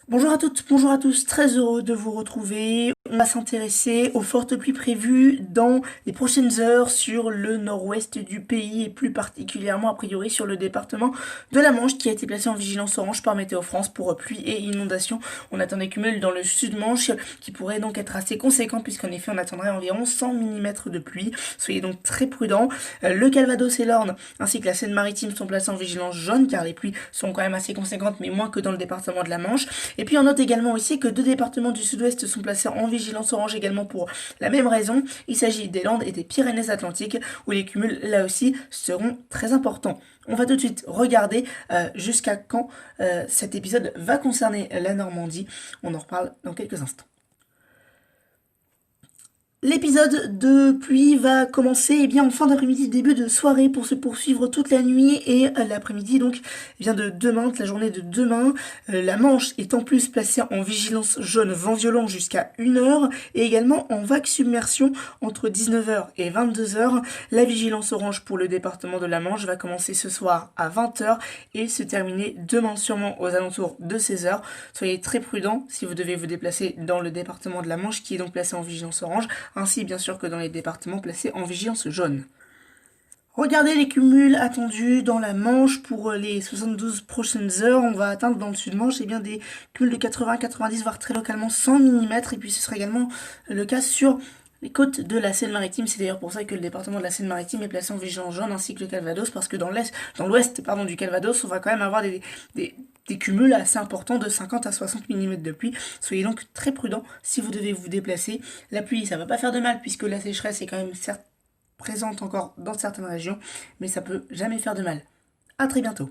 Bonjour à toutes, bonjour à tous, très heureux de vous retrouver. On va s'intéresser aux fortes pluies prévues dans les prochaines heures sur le nord-ouest du pays et plus particulièrement a priori sur le département de la Manche qui a été placé en vigilance orange par Météo France pour pluie et inondation. On attend des cumuls dans le sud-Manche qui pourraient donc être assez conséquents puisqu'en effet on attendrait environ 100 mm de pluie. Soyez donc très prudents. Le Calvados et l'Orne ainsi que la Seine-Maritime sont placés en vigilance jaune car les pluies sont quand même assez conséquentes mais moins que dans le département de la Manche. Et puis on note également aussi que deux départements du sud-ouest sont placés en vigilance orange également pour la même raison. Il s'agit des Landes et des Pyrénées-Atlantiques où les cumuls là aussi seront très importants. On va tout de suite regarder jusqu'à quand cet épisode va concerner la Normandie. On en reparle dans quelques instants. L'épisode de pluie va commencer en fin d'après-midi, début de soirée pour se poursuivre toute la nuit et l'après-midi donc vient de demain, toute la journée de demain. La Manche est en plus placée en vigilance jaune vent violent jusqu'à 1 heure et également en vague submersion entre 19 h et 22 h. La vigilance orange pour le département de la Manche va commencer ce soir à 20 h et se terminer demain sûrement aux alentours de 16 h. Soyez très prudents si vous devez vous déplacer dans le département de la Manche qui est donc placé en vigilance orange, ainsi bien sûr que dans les départements placés en vigilance jaune. Regardez les cumuls attendus dans la Manche pour les 72 prochaines heures. On va atteindre dans le sud-Manche des cumuls de 80, 90, voire très localement 100 mm. Et puis ce sera également le cas sur les côtes de la Seine-Maritime. C'est d'ailleurs pour ça que le département de la Seine-Maritime est placé en vigilance jaune ainsi que le Calvados, parce que dans l'ouest du Calvados, on va quand même avoir des cumuls assez importants de 50 à 60 mm de pluie. Soyez donc très prudents si vous devez vous déplacer. La pluie, ça va pas faire de mal puisque la sécheresse est quand même certes présente encore dans certaines régions, mais ça peut jamais faire de mal. À très bientôt.